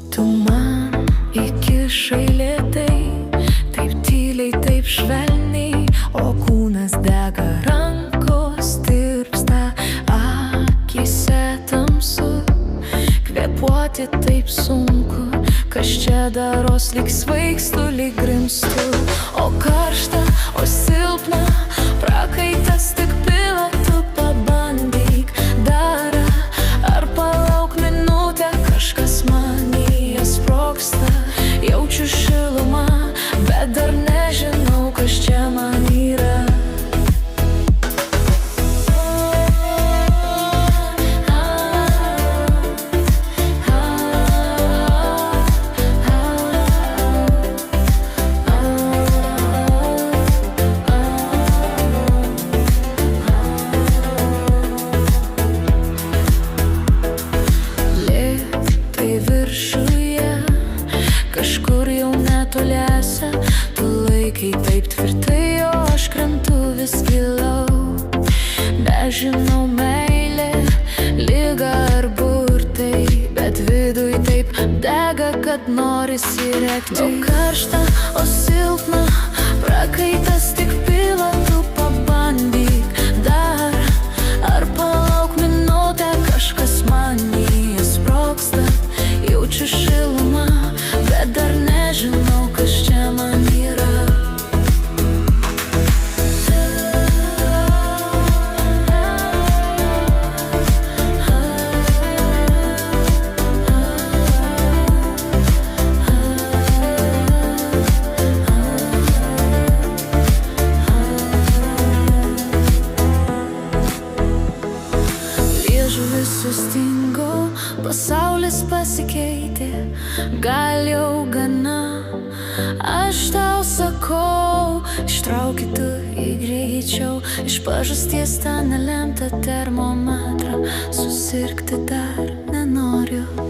Tu man įkišai lėtai, taip tyliai, taip švelniai, o kūnas dega, rankos tirpsta, akyse tamsu, kvėpuoti taip sunku, kas čia daros, lyg svaigstu, lyg grimstu. O karšta, o silpna, prakaitas tik pila, tu pabandyk dar, ar palauk minutę, kažkas manyje sprogsta. Jaučiu šilumą, bet dar nežinau, kas čia man yra. Kažkur jau netoliese, tu laikai taip tvirtai, o aš krentu vis giliau. Nežinau, meilė, liga ar burtai, bet viduj taip dega, kad norisi rėkti. O karšta, o silpna, prakaitas tik pila, tu pabandyk dar, ar palauk minutę, kažkas manyje sprogsta. Jaučiu šilumą, bet dar nežinau, kas čia man yra. Liežuvis sustingo, pasaulis pasikeitė, gal jau gana. Aš tau sakau, ištraukit tu į greičiau, iš pažasties tą nelemtą termometrą, susirgti dar nenoriu.